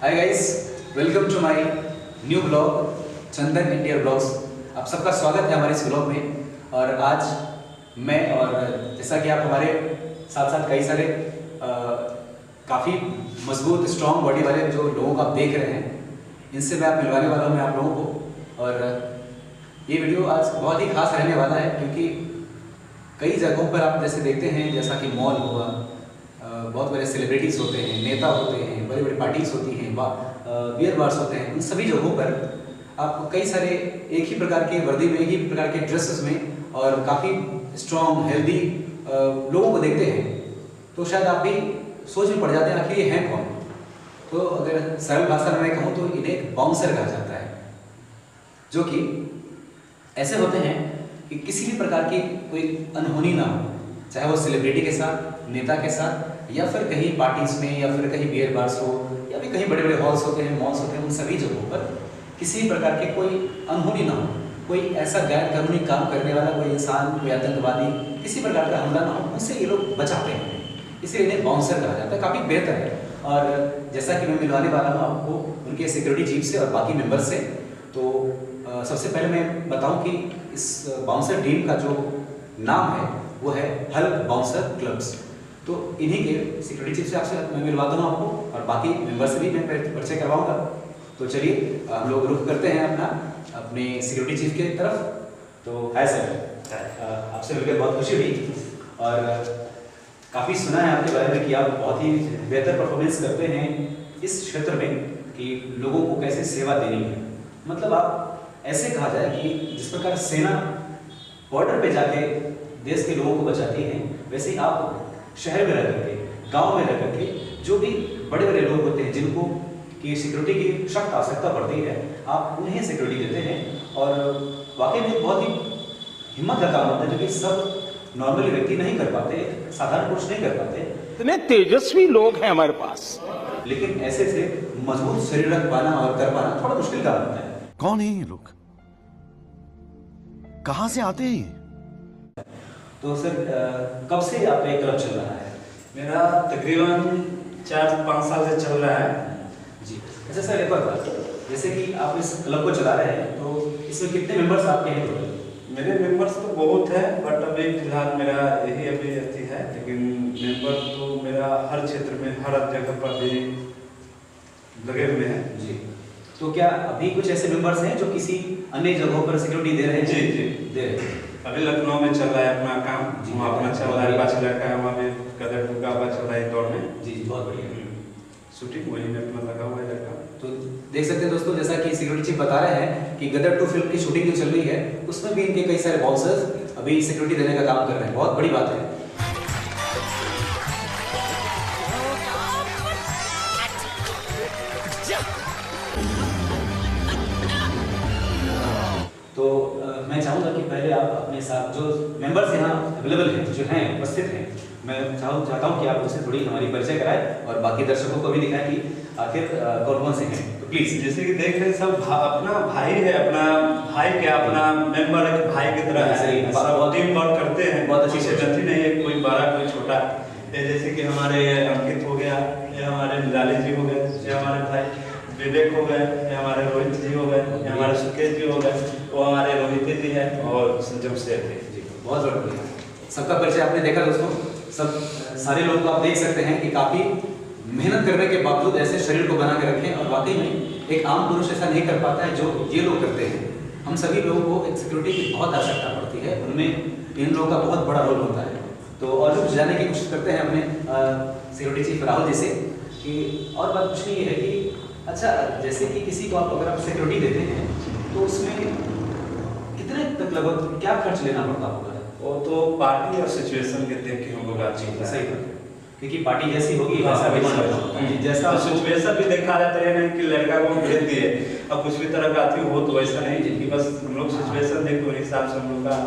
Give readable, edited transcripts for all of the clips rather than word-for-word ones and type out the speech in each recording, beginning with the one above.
Hi guys, welcome to my new blog Chandan India blogs. आप सबका स्वागत है हमारे इस ब्लॉग में। और आज मैं और जैसा कि आप हमारे साथ साथ कई सारे काफ़ी मजबूत स्ट्रॉन्ग बॉडी वाले जो लोगों को आप देख रहे हैं, इनसे मैं आप मिलवाने वाला हूँ मैं आप लोगों को। और ये वीडियो आज बहुत ही खास रहने वाला है क्योंकि कई जगहों पर आप जैसे देखते हैं, जैसा कि मॉल हुआ, बहुत बड़े सेलिब्रिटीज़ होते हैं, नेता होते हैं, बड़ी बड़ी पार्टीज होती हैं, बियर बार्स होते हैं। उन सभी जगहों पर आप कई सारे एक ही प्रकार के वर्दी में, एक ही प्रकार के ड्रेसेस में और काफ़ी स्ट्रॉन्ग हेल्दी लोगों को देखते हैं। तो शायद आप भी सोच में पड़ जाते हैं आखिर ये हैं कौन। तो अगर सरल भाषा में मैं कहूँ तो इन्हें एक बाउंसर कहा जाता है, जो कि ऐसे होते हैं कि किसी भी प्रकार की कोई अनहोनी ना हो, चाहे वो सेलिब्रिटी के साथ, नेता के साथ, या फिर कहीं पार्टीज में, या फिर कहीं बियर बार्स हो, या फिर कहीं बड़े बड़े हॉल्स होते हैं, मॉल्स होते हैं, उन सभी जगहों पर किसी भी प्रकार के कोई अनहोनी ना हो, कोई ऐसा गैर कानूनी काम करने वाला कोई इंसान, कोई आतंकवादी, किसी प्रकार का हमला ना हो, उनसे ये लोग बचाते हैं। इसलिए इन्हें बाउंसर कहा जाता है। काफ़ी बेहतर है। और जैसा कि मैं मिलवाने वाला हूँ आपको उनके सिक्योरिटी चीफ से और बाकी मेंबर से। तो सबसे पहले मैं बताऊं कि इस बाउंसर टीम का जो नाम है वो है हल्क बाउंसर क्लब्स। तो इन्हीं के सिक्योरिटी चीफ से आपसे मैं मिलवा दूँ आपको, और बाकी मेंबर से भी मैं परिचय करवाऊंगा। तो चलिए हम लोग रुख करते हैं अपने सिक्योरिटी चीफ की तरफ। तो हाय सर, आपसे मिलकर बहुत खुशी हुई। और काफ़ी सुना है आपके बारे में कि आप बहुत ही बेहतर परफॉर्मेंस करते हैं इस क्षेत्र में, कि लोगों को कैसे सेवा देनी है। मतलब आप ऐसे कहा जाए कि जिस प्रकार सेना बॉर्डर पे जाके देश के लोगों को बचाती है, वैसे ही आप शहर में रह करके, गांव में रह करके, जो भी बड़े बड़े लोग होते हैं जिनको की सिक्योरिटी की सख्त आवश्यकता पड़ती है, आप उन्हें सिक्योरिटी देते हैं। और वाकई में बहुत ही हिम्मत का काम होता है, जो कि सब नॉर्मली व्यक्ति नहीं कर पाते, साधारण पुरुष नहीं कर पाते। इतने तेजस्वी लोग हैं हमारे पास, लेकिन ऐसे से मजबूत शरीर रख पाना और कर पाना थोड़ा मुश्किल काम होता है। कौन है ये लोग, कहां से आते हैं? तो सर कब से आपका एक क्लब चल रहा है? मेरा तकरीबन 4-5 साल से चल रहा है जी। अच्छा सर, एक और बात, जैसे कि आप इस क्लब को चला रहे हैं, तो इसमें कितने मेंबर्स आपके हैं टोटल? मेरे मेंबर्स तो बहुत है, बट अभी फिलहाल मेरा यही अभी अति है। लेकिन मेंबर तो मेरा हर क्षेत्र में, हर जगह पर भी लगे हुए हैं जी। तो क्या अभी कुछ ऐसे मेंबर्स हैं जो किसी अन्य जगहों पर सिक्योरिटी दे रहे हैं? जी जी दे रहे हैं। अभी लखनऊ में चल रहा है अपना काम, वहाँ अपना चल रहा है, पाँच इलाका है, वहाँ भी गदर टूका हुआ चल रहा है इंदौर में। जी जी, बहुत बढ़िया। शूटिंग वहीं में अपना लगा हुआ है लड़का। तो देख सकते हैं दोस्तों, जैसा कि सिक्योरिटी चीफ बता रहे हैं कि गदर 2 फिल्म की शूटिंग जो चल रही है, उसमें भी इनके कई सारे बाउंसर्स अभी सिक्योरिटी देने का काम कर रहे हैं। बहुत बड़ी बात है। तो मैं चाहूँगा कि पहले आप अपने साथ जो मेंबर्स यहाँ अवेलेबल हैं, जो हैं उपस्थित हैं, मैं चाहता हूँ कि आप उनसे थोड़ी हमारी परिचय कराएं और बाकी दर्शकों को भी दिखाएं कि आखिर कौन कौन से हैं। तो प्लीज। जैसे कि देख रहे हैं सब अपना भाई है, अपना भाई क्या, अपना मेंबर है, भाई की तरह है, सब टीम वर्क करते हैं। बहुत अच्छी से गलती नहीं है, कोई बड़ा कोई छोटा। ये जैसे कि हमारे अंकित हो गया, ये हमारे निराली जी हो गए, ये हमारे भाई विवेक हो गए, ये हमारे रोहित जी हो गए, ये हमारे सुकेश जी हो गए, वो हमारे रोहित जी है, और संजम शेर जी। बहुत बढ़िया। सबका परिचय आपने देखा दोस्तों। सब सारे लोग को आप देख सकते हैं कि काफ़ी मेहनत करने के बावजूद ऐसे शरीर को बना के रखें, और वाकई में एक आम पुरुष ऐसा नहीं कर पाता है जो ये लोग करते हैं। हम सभी लोगों को एक सिक्योरिटी की बहुत आवश्यकता पड़ती है, उनमें इन लोगों का बहुत बड़ा रोल होता है। तो और लोग जाने की कोशिश करते हैं अपने सिक्योरिटी चीफ राहुल जी से कि और बात पूछनी ये है कि अच्छा, जैसे कि किसी को आप अगर आप सिक्योरिटी देते हैं तो उसमें कितने तक लगभग क्या खर्च लेना पड़ता होगा? वो तो पार्टी और सिचुएशन के देख के हम लोग सही बात है, क्योंकि पार्टी जैसी होगी वैसा भी भी जैसा सिचुएशन भी देखा जाता है, नहीं कि लड़का को भेज दिए और कुछ भी तरह का आती हो, तो वैसा नहीं कि बस हम लोग सिचुएशन देख के हिसाब से हम लोग का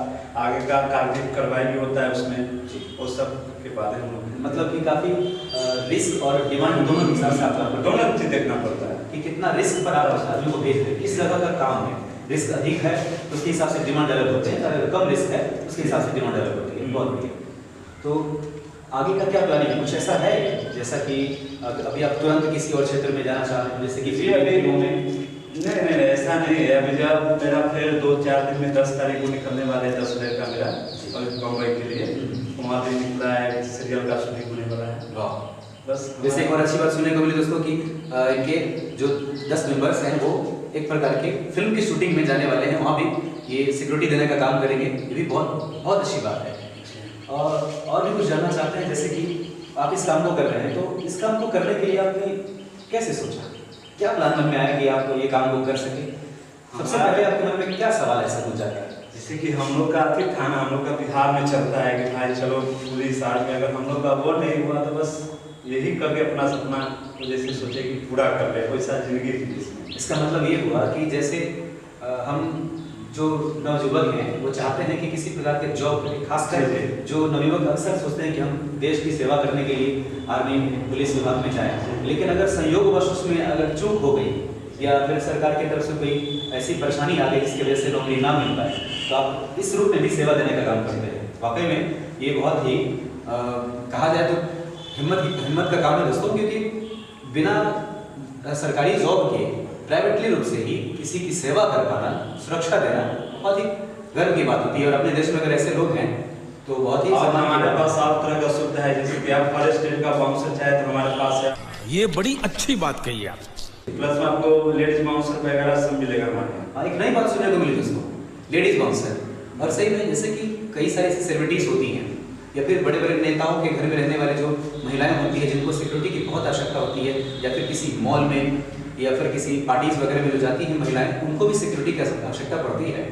आगे का कार्य कार्रवाई भी होता है उसमें, वो सब के बाद हम लोग मतलब कि काफी रिस्क और डिमांड दोनों के हिसाब से आपको दोनों चीज देखना पड़ता है कि कितना रिस्क पर आप आदमी को भेज रहे हैं, किस जगह का काम है। रिस्क अधिक है तो उसके हिसाब से डिमांड अलग होते हैं, अगर कम रिस्क है उसके हिसाब से डिमांड अलग होती है। बहुत बढ़िया। तो आगे का क्या प्लानिंग है? कुछ ऐसा है जैसा कि अभी आप तुरंत किसी और क्षेत्र में जाना चाह रहे हैं, जैसे कि जी, अभी फिल्मों में? नहीं, ऐसा नहीं है। अभी जब मेरा फिर 2-4 दिन में 10 तारीख को निकलने वाले 10 बजे का मेरा बम्बई के लिए वहाँ भी निकला है, सीरियल का शूटिंग होने वाला है। वाह। बस वैसे एक और अच्छी बात सुनने को मिली दोस्तों कि इनके जो 10 मेंबर्स हैं वो एक प्रकार की फिल्म की शूटिंग में जाने वाले हैं, वहाँ भी ये सिक्योरिटी देने का काम करेंगे। ये भी बहुत बहुत अच्छी बात है। और भी कुछ जानना चाहते हैं, जैसे कि आप इस काम को कर रहे हैं, तो इस काम को करने के लिए आपने कैसे सोचा, क्या प्लान मन में आया कि आप ये काम को कर सके? सबसे पहले आपके मन में क्या सवाल ऐसा पूछा गया? जैसे कि हम लोग का ठीक था ना, हम लोग का बिहार में चलता है कि भाई चलो पुलिस आर्मी, अगर हम लोग का वो नहीं हुआ तो बस यही करके अपना सपना तो जैसे सोचे कि पूरा कर ले, वैसा जिंदगी थी इसमें। इसका मतलब ये हुआ कि जैसे हम जो नवयुवक हैं वो चाहते हैं कि किसी प्रकार के जॉब करें, खासकर जो नवयुवक अक्सर सोचते हैं कि हम देश की सेवा करने के लिए आर्मी पुलिस विभाग में जाएं, लेकिन अगर संयोगवश उसमें अगर चूक हो गई या फिर सरकार की तरफ से कोई ऐसी परेशानी आ गई जिसकी वजह से नौकरी ना मिल पाए, तो आप इस रूप में भी सेवा देने का काम करते हैं। वाकई में ये बहुत ही कहा जाए तो हिम्मत का काम है दोस्तों, क्योंकि बिना सरकारी जॉब के प्राइवेटली रूप से ही किसी की सेवा कर पाना, सुरक्षा देना बहुत ही गर्व की बात होती है। और अपने देश में अगर ऐसे लोग हैं तो बहुत ही हमारे पास सब तरह का सुविधा है, जैसे कि आप हर स्टेट का बाउंसर चाहे तो हमारे पास है। ये बड़ी अच्छी बात कही आप। प्लस में आपको लेडीज बाउंसर वगैरह सब मिलेगा हमारे यहाँ। एक नई बात सुनने को मिली दोस्तों, लेडीज बाउंसर। और सही में जैसे कि कई सारी ऐसी सेलिब्रिटीज होती हैं या फिर बड़े बड़े नेताओं के घर में रहने वाले जो महिलाएं होती हैं जिनको सिक्योरिटी की बहुत आवश्यकता होती है, या फिर किसी मॉल में या फिर किसी पार्टीज वगैरह में जो जाती हैं महिलाएं, उनको भी सिक्योरिटी की आवश्यकता पड़ती है।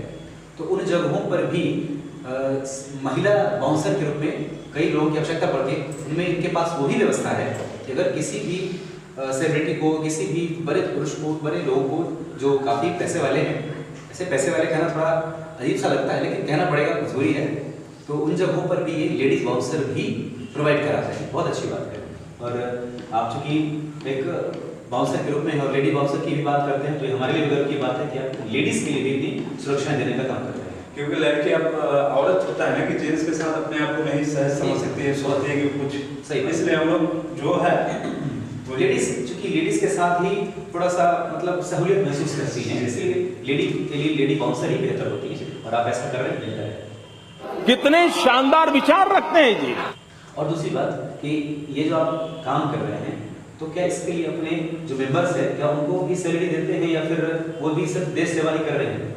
तो उन जगहों पर भी महिला बाउंसर के रूप में कई लोगों की आवश्यकता पड़ती है। उनमें इनके पास वही व्यवस्था है कि अगर किसी भी सेलिब्रिटी को, किसी भी बड़े पुरुष को, बड़े लोगों को जो काफ़ी पैसे वाले हैं, ऐसे पैसे वाले कहना थोड़ा अजीब सा लगता है लेकिन कहना पड़ेगा, मजबूरी है, तो उन जगहों पर भी ये लेडीज बाउंसर भी प्रोवाइड कराते हैं। बहुत अच्छी बात है। और आप चूँकि एक बाउंसर के रूप में और लेडी बाउंसर की भी बात करते हैं, तो हमारे लिए गर्व की बात है कि आप लेडीज़ के लिए भी इतनी सुरक्षाएं देने का काम करते हैं। क्योंकि लड़की अब औरत होता है ना कि जेंट्स के साथ अपने आप को नहीं सहज समझ सकती है, सोचती है कि कुछ सही, इसलिए हम लोग जो है लेडीज, चूंकि लेडीज के साथ ही थोड़ा सा मतलब सहूलियत महसूस करती हैं, इसलिए लेडी के लिए लेडी बाउंसर ही बेहतर होती है। और आप ऐसा कर रहे हैं, बेहतर है। कितने शानदार विचार रखते हैं जी। और दूसरी बात कि ये जो आप काम कर रहे हैं, तो क्या इसके लिए अपने जो मेंबर्स है क्या उनको भी सैलरी देते हैं या फिर वो भी सिर्फ देश सेवा ही कर रहे हैं?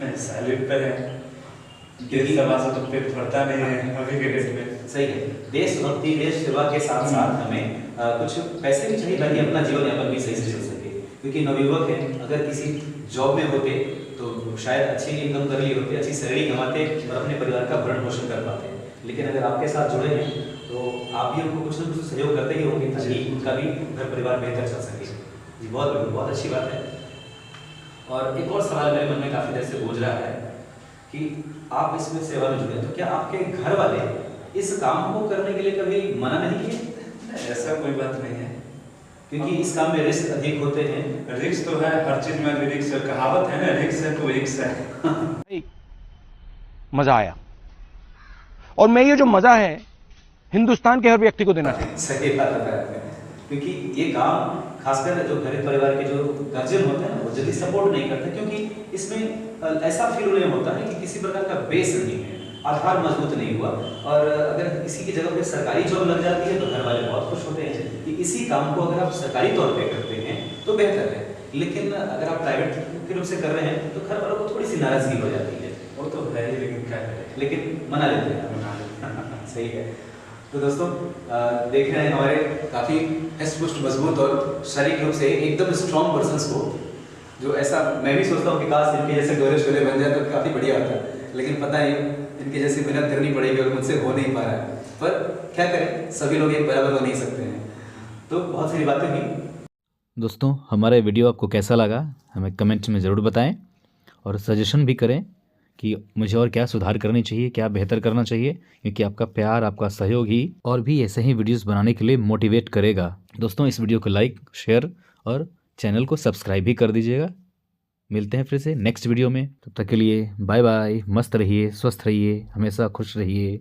नहीं, सैलरी पे है, देश सेवा से तो पेट भरता नहीं है अभी के डेट में। सही है। देशभक्ति, देश सेवा के साथ साथ हमें कुछ पैसे भी चाहिए ताकि अपना जीवन यापन भी सही से चल सके। क्योंकि नवयुवक हैं, अगर किसी जॉब में होते तो शायद अच्छी इनकम कर ली होती, अच्छी सैलरी कमाते और अपने परिवार का भरण पोषण कर पाते। लेकिन अगर आपके साथ जुड़े हैं तो आप भी उनको कुछ न कुछ सहयोग करते ही होंगे ताकि उनका भी घर परिवार बेहतर चल सके। जी बहुत बढ़िया, बहुत अच्छी बात है। और एक और सवाल मेरे मन में काफ़ी देर से गूंज रहा है कि आप इसमें सेवा में जुड़े, तो क्या आपके घर वाले इस काम को करने के लिए कभी मना नहीं किए? ऐसा कोई बात नहीं है, क्योंकि इस काम में रिस्क अधिक होते हैं। रिस्क तो है, हर चीज में रिस्क है। कहावत है ना, रिस्क है तो रिस्क है। मजा आया, और मैं ये जो मजा है हिंदुस्तान के हर व्यक्ति को देना चाहिए। सही बात है, क्योंकि ये काम खासकर जो घर परिवार के जो गार्जियन होते हैं वो जल्दी सपोर्ट नहीं करते, क्योंकि इसमें ऐसा फील उन्हें होता है कि किसी प्रकार का बेस नहीं है, आधार मजबूत नहीं हुआ। और अगर किसी की जगह पे सरकारी जॉब लग जाती है तो घर वाले बहुत खुश होते हैं कि इसी काम को अगर आप सरकारी तौर पे करते हैं तो बेहतर है। लेकिन अगर आप प्राइवेट के रूप से कर रहे हैं तो घर वालों को थोड़ी सी नाराजगी हो जाती है। वो तो है ही, लेकिन क्या करें, लेकिन मना लेते हैं। सही है। तो दोस्तों देख रहे हैं हमारे काफ़ी हष्ट-पुष्ट, मजबूत और शारीरिक रूप से एकदम स्ट्रॉन्ग पर्सन्स को, जो ऐसा मैं भी सोचता हूँ कि काश इनके जैसे गोरे शोले बन जाए तो काफ़ी बढ़िया होता है, लेकिन पता नहीं इनके जैसी मेहनत करनी पड़ेगी और मुझसे हो नहीं पा रहा है। पर क्या करें, सभी लोग एक बराबर हो नहीं सकते हैं। तो बहुत सारी बातें हुई। दोस्तों हमारा वीडियो आपको कैसा लगा हमें कमेंट में ज़रूर बताएं, और सजेशन भी करें कि मुझे और क्या सुधार करनी चाहिए, क्या बेहतर करना चाहिए, क्योंकि आपका प्यार, आपका सहयोग ही और भी ऐसे ही वीडियोस बनाने के लिए मोटिवेट करेगा। दोस्तों इस वीडियो को लाइक, शेयर और चैनल को सब्सक्राइब भी कर दीजिएगा। मिलते हैं फिर से नेक्स्ट वीडियो में, तब तक के लिए बाय बाय। मस्त रहिए, स्वस्थ रहिए, हमेशा खुश रहिए।